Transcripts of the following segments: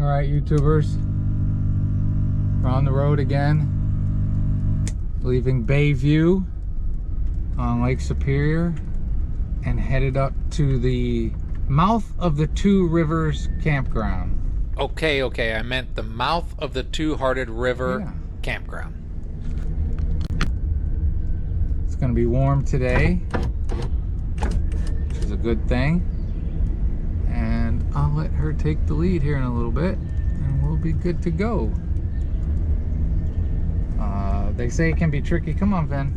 Alright, YouTubers, we're on the road again, leaving Bayview on Lake Superior and headed up to the mouth of the Two Rivers Campground. Okay, I meant the mouth of the Two Hearted River Campground. It's going to be warm today, which is a good thing. And I'll let her take the lead here in a little bit, and we'll be good to go. They say it can be tricky. Come on, Vin.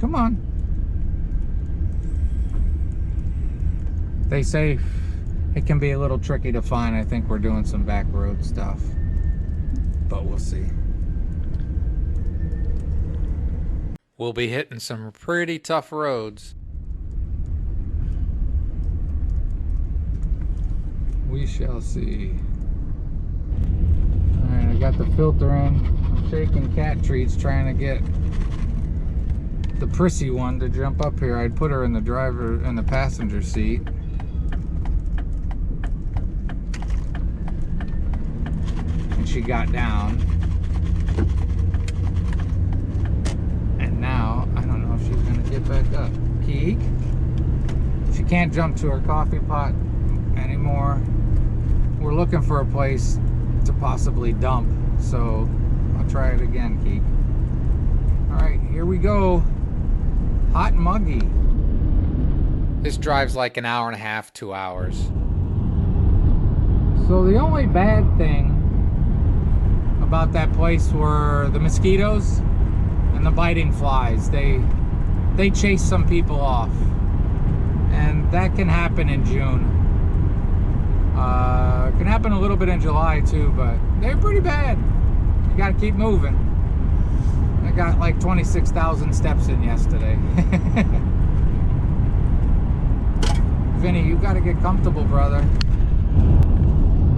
Come on. They say it can be a little tricky to find. I think we're doing some back road stuff, but we'll see. We'll be hitting some pretty tough roads. We shall see. Alright, I got the filter in. I'm shaking cat treats trying to get the prissy one to jump up here. I'd put her in the passenger seat. And she got down. And now, I don't know if she's gonna get back up. Keek? She can't jump to her coffee pot anymore. We're looking for a place to possibly dump, so I'll try it again, Keek. Alright, here we go. Hot and muggy. This drive's like an hour and a half, 2 hours. So the only bad thing about that place were the mosquitoes and the biting flies. They chase some people off, and that can happen in June. Can happen a little bit in July too, but they're pretty bad. You gotta keep moving. I got like 26,000 steps in yesterday. Vinny, you gotta get comfortable, brother.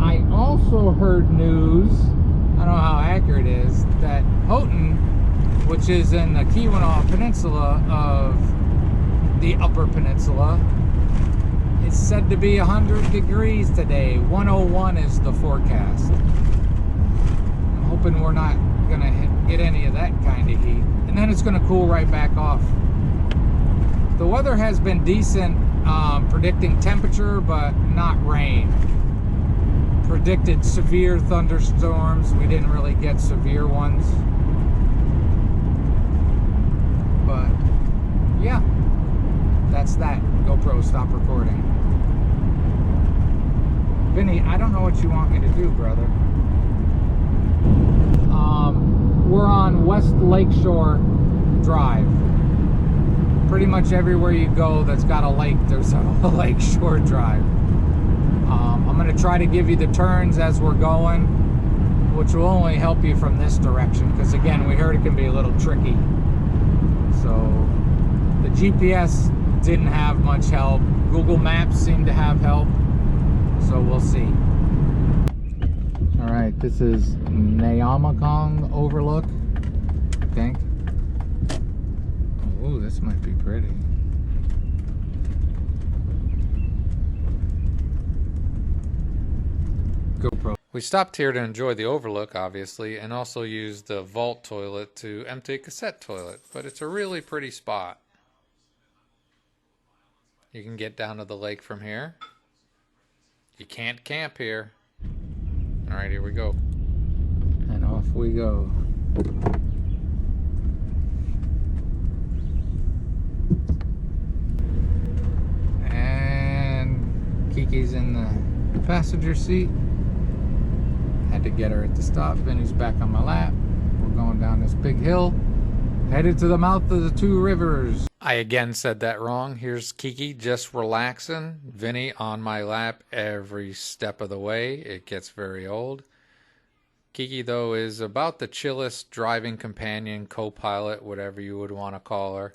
I also heard news, I don't know how accurate it is, that Houghton, which is in the Michigan Peninsula of the Upper Peninsula, it's said to be 100 degrees today. 101 is the forecast. I'm hoping we're not gonna get any of that kind of heat. And then it's gonna cool right back off. The weather has been decent, predicting temperature, but not rain. Predicted severe thunderstorms. We didn't really get severe ones. But yeah, that's that. GoPro, stop recording. Vinny, I don't know what you want me to do, brother. We're on West Lakeshore Drive. Pretty much everywhere you go that's got a lake, there's a Lakeshore Drive. I'm going to try to give you the turns as we're going, which will only help you from this direction, because again, we heard it can be a little tricky. So the GPS didn't have much help. Google Maps seemed to have help, so we'll see. Alright, this is Naomicon Overlook, I think. Oh, this might be pretty. GoPro. We stopped here to enjoy the overlook, obviously, and also used the vault toilet to empty a cassette toilet, but it's a really pretty spot. You can get down to the lake from here. You can't camp here. Alright, here we go. And off we go. And Kiki's in the passenger seat. Had to get her at the stop. Vinny's back on my lap. We're going down this big hill, headed to the mouth of the Two Rivers. I again said that wrong. Here's Kiki just relaxing. Vinny on my lap every step of the way. It gets very old. Kiki, though, is about the chillest driving companion, co-pilot, whatever you would want to call her.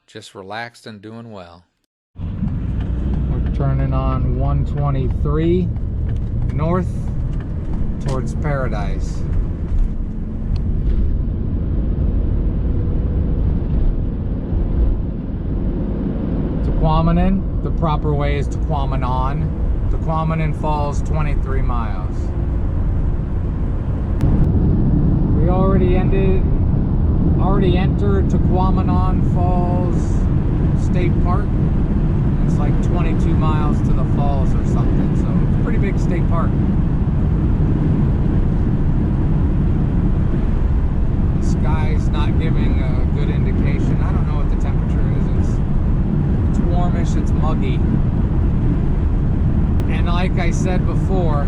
Just relaxed and doing well. We're turning on 123 north towards Paradise. Tequamanon, the proper way is Tequamanon. Tequamanon Falls, 23 miles. We already entered Tequamanon Falls State Park. It's like 22 miles to the falls or something, so it's a pretty big state park. The sky's not giving a good indication. I don't know what the temperature is. It's warmish, it's muggy. And like I said before,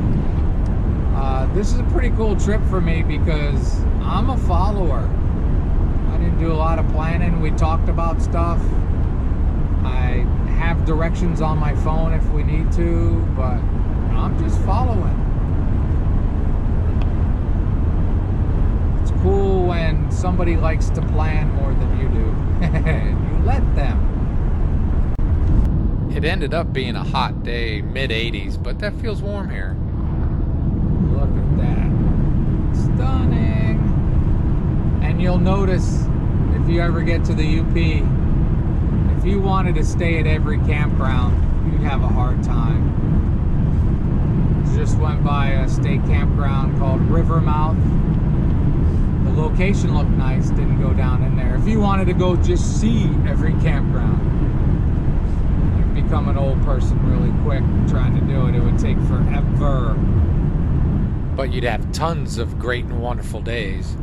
this is a pretty cool trip for me because I'm a follower. I didn't do a lot of planning. We talked about stuff. I have directions on my phone if we need to, but I'm just following. It's cool when somebody likes to plan more than you do. You let them. It ended up being a hot day, mid-80s, but that feels warm here. Look at that. Stunning. And you'll notice if you ever get to the UP, if you wanted to stay at every campground, you'd have a hard time. Just went by a state campground called Rivermouth. The location looked nice, didn't go down in there. If you wanted to go just see every campground, you'd become an old person really quick trying to do it. It would take forever. But you'd have tons of great and wonderful days.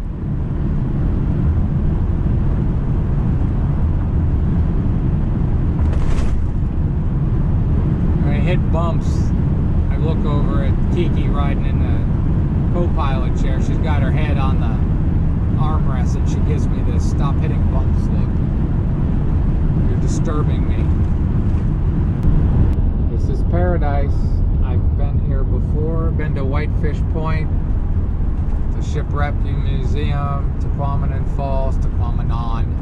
Hit bumps. I look over at Kiki riding in the co-pilot chair. She's got her head on the armrest and she gives me this stop hitting bumps look. You're disturbing me. This is paradise. I've been here before. Been to Whitefish Point, the Shipwreck Museum, Tequamanon Falls, Tequamanon.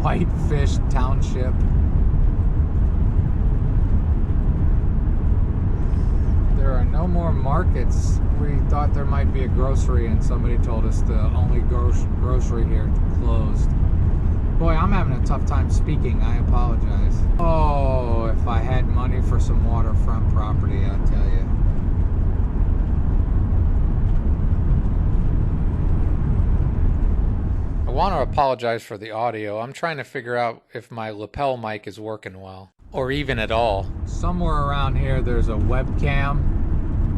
Whitefish Township. There are no more markets. We thought there might be a grocery and somebody told us the only grocery here closed. Boy, I'm having a tough time speaking. I apologize. Oh, if I had money for some waterfront property, I'll tell you. I want to apologize for the audio. I'm trying to figure out if my lapel mic is working well, or even at all. Somewhere around here there's a webcam.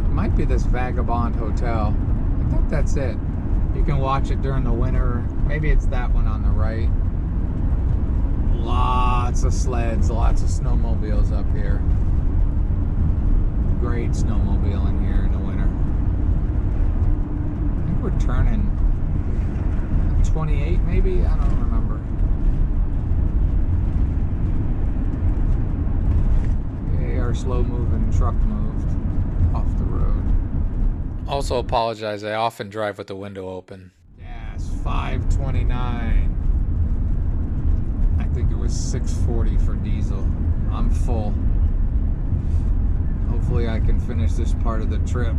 It might be this Vagabond Hotel. I think that's it. You can watch it during the winter. Maybe it's that one on the right. Lots of sleds, lots of snowmobiles up here. Great snowmobiling here in the winter. I think we're turning 28 maybe? I don't remember. Okay, our slow moving truck moved off the road. Also apologize, I often drive with the window open. Yes, 529. I think it was 640 for diesel. I'm full. Hopefully I can finish this part of the trip.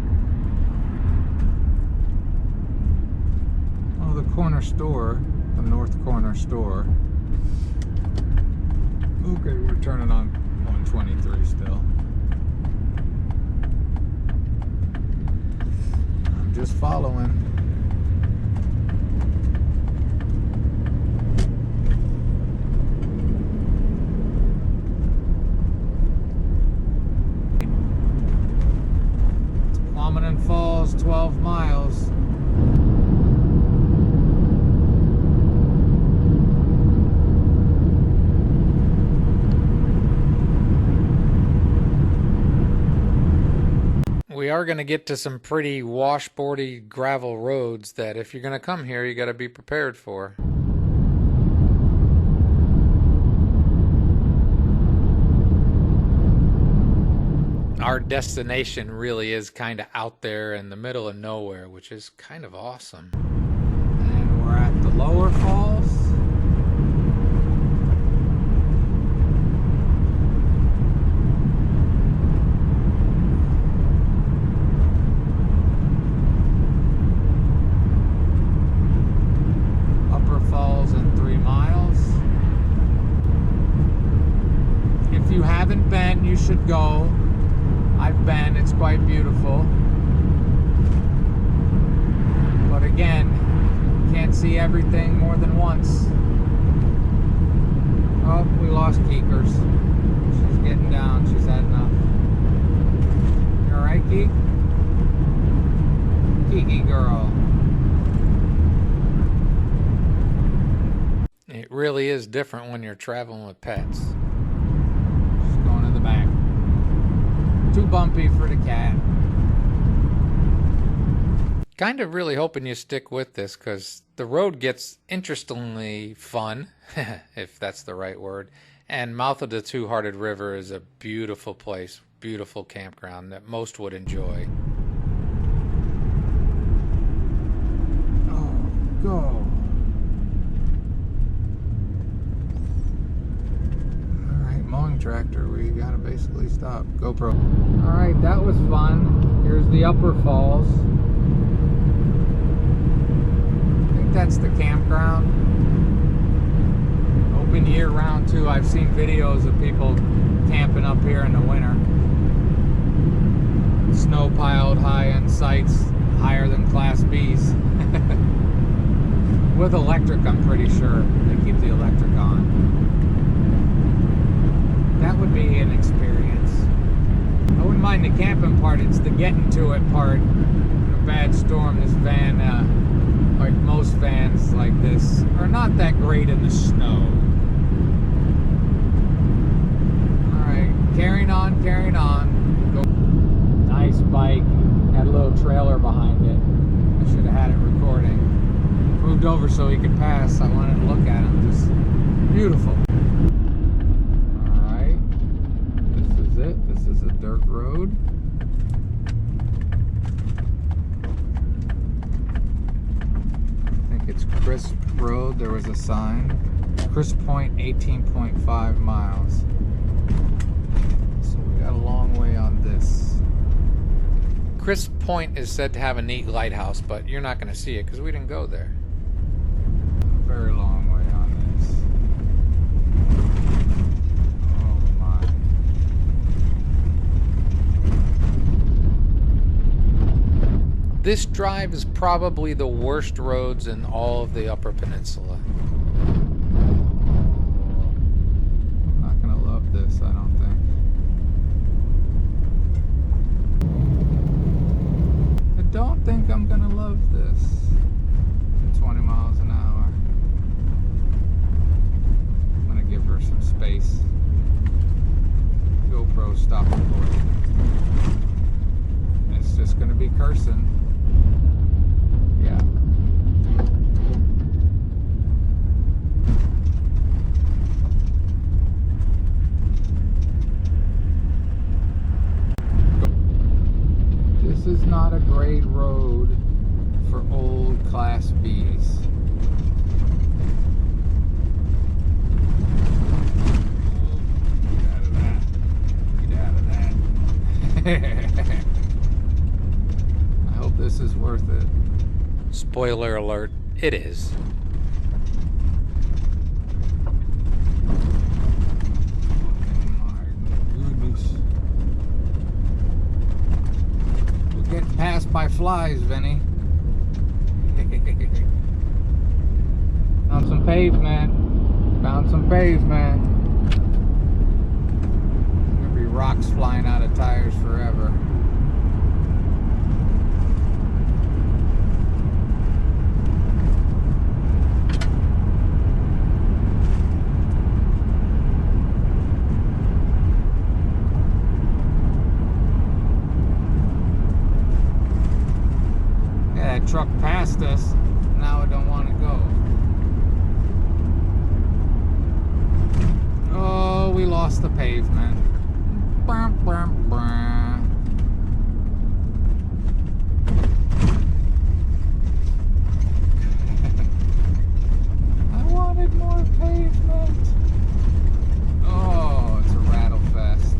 The corner store, the north corner store. Okay, we're turning on 123 still. I'm just following. Tequamanon Falls, 12 miles. We are going to get to some pretty washboardy gravel roads that if you're going to come here, you got to be prepared for. Our destination really is kind of out there in the middle of nowhere, which is kind of awesome. And we're at the lower falls. should go. I've been, it's quite beautiful. But again, can't see everything more than once. Oh, we lost Keekers. She's getting down, she's had enough. You alright, Keek? Kiki girl. It really is different when you're traveling with pets. She's going to the back. Too bumpy for the cat. Kind of really hoping you stick with this because the road gets interestingly fun, if that's the right word. And mouth of the Two Hearted River is a beautiful place, beautiful campground that most would enjoy. Oh, go. Mowing tractor, we gotta basically stop. GoPro. Alright, that was fun. Here's the Upper Falls. I think that's the campground. Open year round too. I've seen videos of people camping up here in the winter. Snow piled high in sites, higher than Class B's. With electric, I'm pretty sure. They keep the electric on. That would be an experience. I wouldn't mind the camping part, it's the getting to it part. In a bad storm, this van, like most vans like this, are not that great in the snow. Alright, carrying on, carrying on. Go. Nice bike, had a little trailer behind it. I should have had it recording. Moved over so he could pass, I wanted to look at him, just beautiful. This is a dirt road. I think it's Crisp Road. There was a sign. Crisp Point, 18.5 miles. So we got a long way on this. Crisp Point is said to have a neat lighthouse, but you're not going to see it because we didn't go there. A very long way on this. This drive is probably the worst roads in all of the Upper Peninsula. I'm not gonna love this, I don't think. I don't think I'm gonna love this. 20 miles an hour. I'm gonna give her some space. GoPro stop recording. It's just gonna be cursing. Yeah. This is not a great road for old Class B's. Get out of that. Get out of that. I hope this is worth it. Spoiler alert, it is. My goodness. We're getting passed by flies, Vinny. Found some pavement. Found some pavement. There'll be rocks flying out of tires forever. Truck passed us, now I don't want to go. Oh, we lost the pavement. Brum, brum, brum. I wanted more pavement. Oh, it's a rattle fest.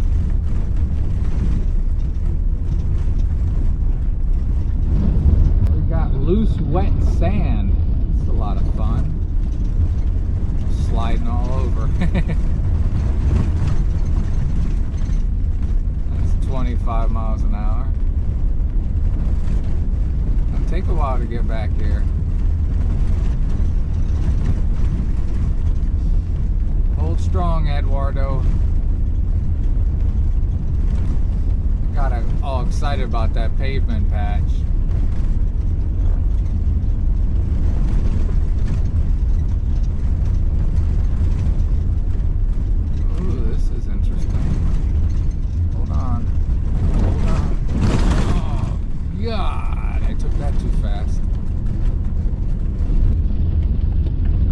Loose, wet sand. It's a lot of fun. Sliding all over. 25 miles an hour. It'll take a while to get back here. Hold strong, Eduardo. Got all excited about that pavement patch. Ooh, this is interesting. Hold on. Hold on. Oh, God. I took that too fast.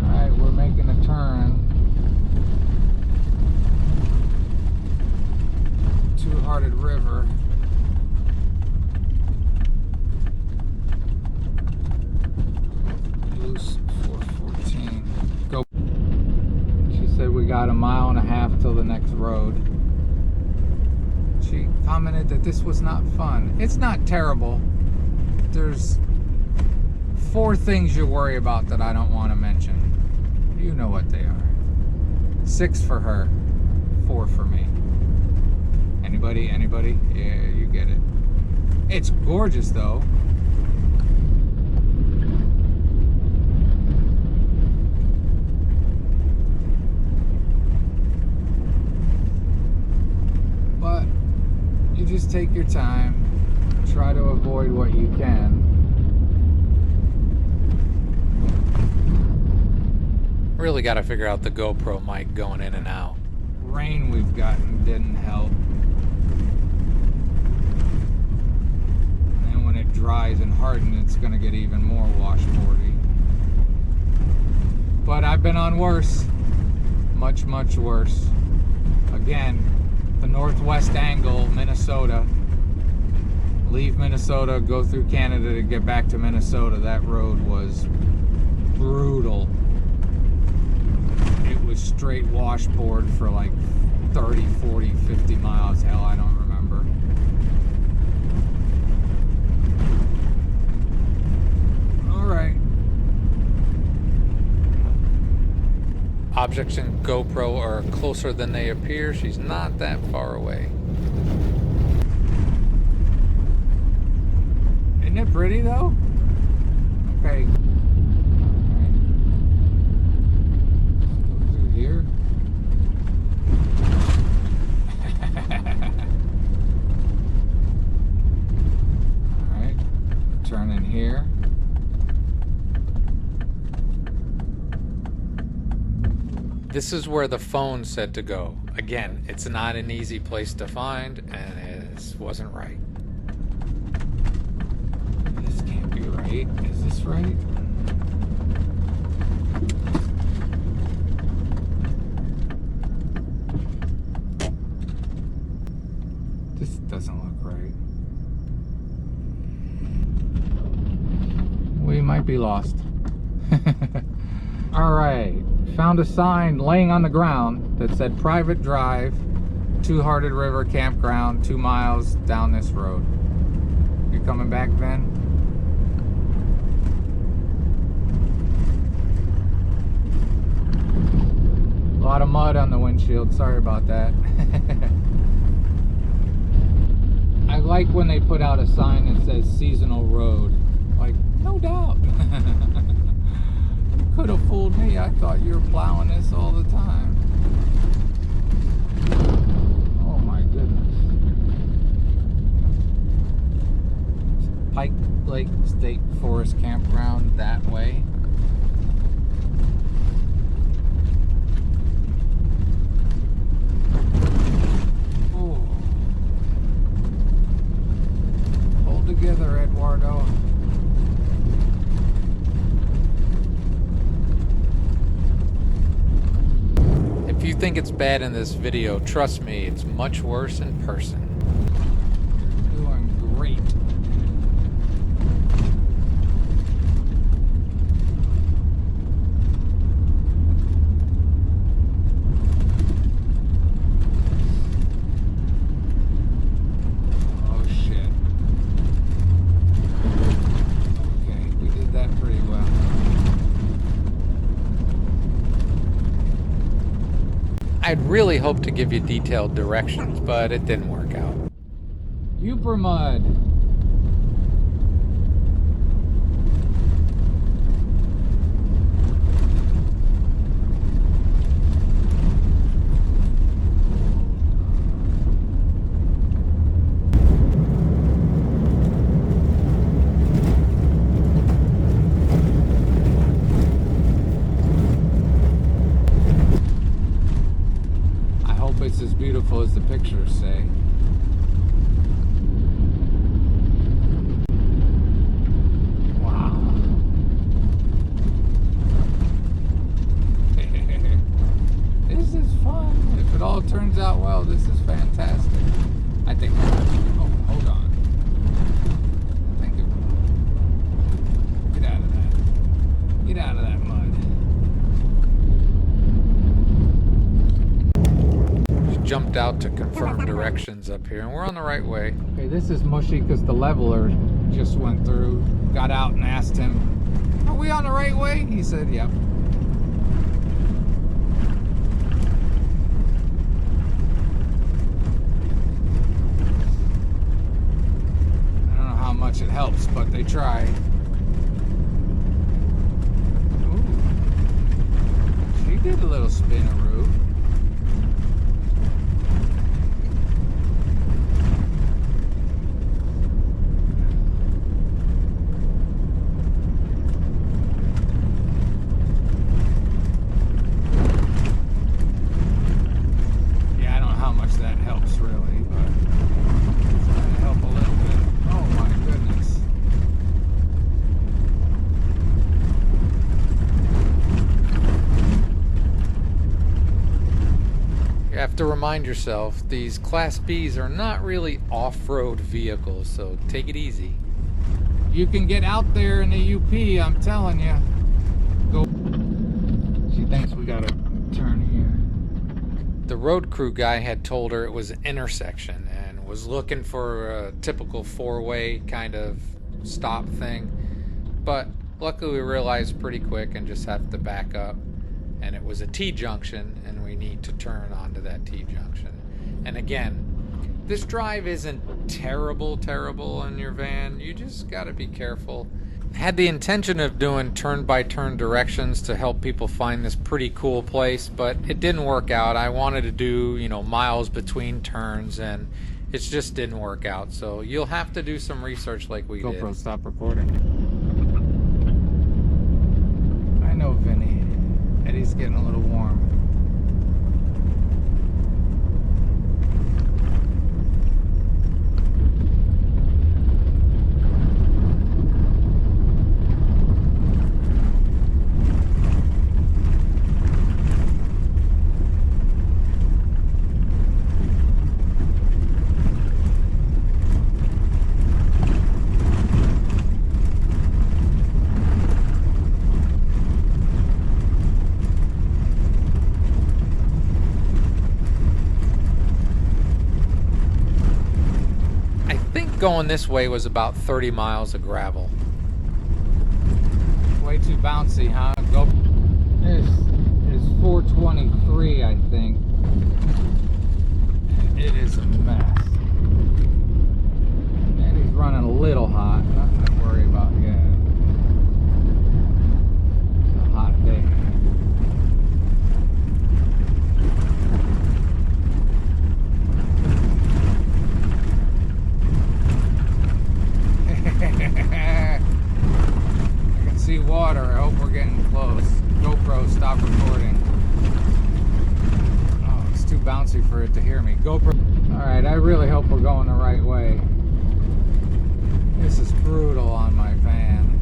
Alright, we're making a turn. Two Hearted River. Loose 414. Go. She said we got a mile and a half till the next road. She commented that this was not fun. It's not terrible. There's 4 things you worry about that I don't want to mention. You know what they are. 6 for her, 4 for me. Anybody? Yeah, you get it. It's gorgeous though. But you just take your time, try to avoid what you can. Really got to figure out the GoPro mic going in and out. Rain we've gotten didn't help. And when it dries and hardens, it's going to get even more washboardy. But I've been on worse. Much, much worse. Again, the northwest angle, Minnesota. Leave Minnesota, go through Canada to get back to Minnesota. That road was brutal. It was straight washboard for like 30, 40, 50 miles. Hell, I don't remember. All right. Objects in GoPro are closer than they appear. She's not that far away. Isn't it pretty though? Okay. Here. Alright, turn in here. This is where the phone said to go. Again, it's not an easy place to find, and it wasn't right. This can't be right. Is this right? This doesn't look right. We might be lost. Alright, found a sign laying on the ground that said private drive, Two Hearted River Campground, 2 miles down this road. You coming back, Vin? A lot of mud on the windshield, sorry about that. I like when they put out a sign that says seasonal road. Like, no doubt. You could have fooled me. I thought you were plowing this all the time. Oh my goodness. Pike Lake State Forest Campground that way. Oh. Hold together, Eduardo. If you think it's bad in this video, trust me, it's much worse in person. You're doing great. Oh shit. Okay, we did that pretty well. I'd really hoped to give you detailed directions, but it didn't work out. Uper mud. It's as beautiful as the pictures say. Wow. This is fun. If it all turns out well, this is fantastic. I think. Oh, hold on. I think it will. Get out of that. Get out of that mud. Jumped out to confirm directions up here, and we're on the right way. Okay, this is mushy because the leveler just went through. Got out and asked him, "Are we on the right way?" He said, "Yep." I don't know how much it helps, but they try. Ooh. She did a little spinaroo. Have to remind yourself these Class Bs are not really off-road vehicles, so take it easy. You can get out there in the UP, I'm telling you. Go. She thinks we gotta turn here. The road crew guy had told her it was an intersection and was looking for a typical four-way kind of stop thing, but luckily we realized pretty quick and just have to back up. And it was a T-junction, and we need to turn onto that T-junction. And again, this drive isn't terrible in your van. You just got to be careful. Had the intention of doing turn-by-turn directions to help people find this pretty cool place, but it didn't work out. I wanted to do, miles between turns, and it just didn't work out. So you'll have to do some research like we did. GoPro, stop recording. I know, Vinny. Eddie's getting a little warm. Going this way was about 30 miles of gravel. Way too bouncy, huh? Go. This is 423, I think. It is a mess. And he's running a little hot. Nothing to worry about yet. It's a hot day. I can see water. I hope we're getting close. GoPro, stop recording. Oh, it's too bouncy for it to hear me. GoPro. Alright, I really hope we're going the right way. This is brutal on my van.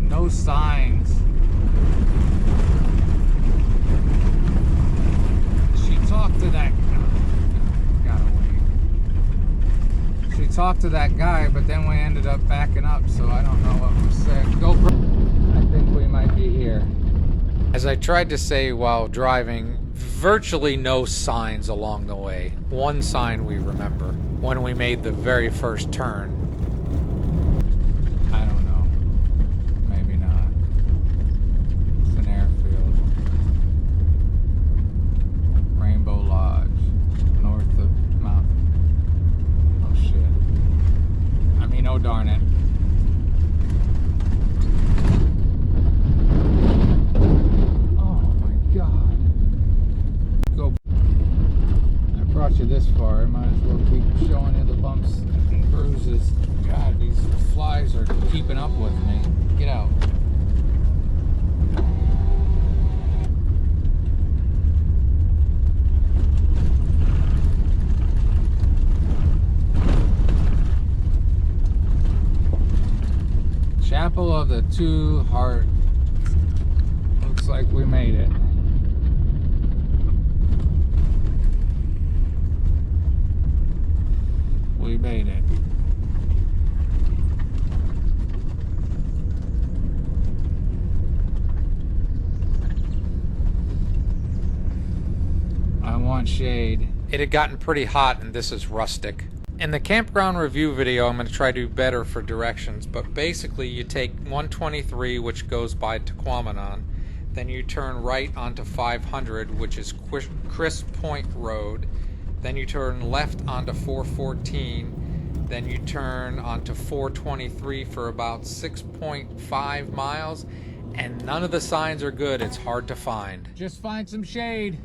No signs. She talked to that She talked to that guy, but then we ended up backing up, so I don't know what was said. GoPro. I think we might be here. As I tried to say while driving, virtually no signs along the way. One sign we remember. when we made the very first turn. I don't know. Maybe not. It's an airfield. Rainbow Lodge, north of Mount. Oh shit. I mean, oh darn it. Oh my god. Go. I brought you this far. I might as well keep showing you the bumps and bruises. God, these flies are keeping up with me. Get out. Chapel of the Two Hearted. Looks like we made it. We made it. I want shade. It had gotten pretty hot, and this is rustic. In the campground review video, I'm going to try to do better for directions, but basically you take 123, which goes by Tequamanon, then you turn right onto 500, which is Chris Point Road, then you turn left onto 414, then you turn onto 423 for about 6.5 miles, and none of the signs are good. It's hard to find. Just find some shade.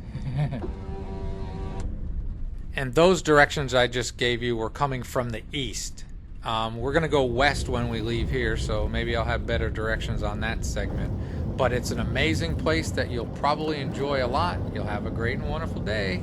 And those directions I just gave you were coming from the east. We're going to go west when we leave here, so maybe I'll have better directions on that segment. But it's an amazing place that you'll probably enjoy a lot. You'll have a great and wonderful day.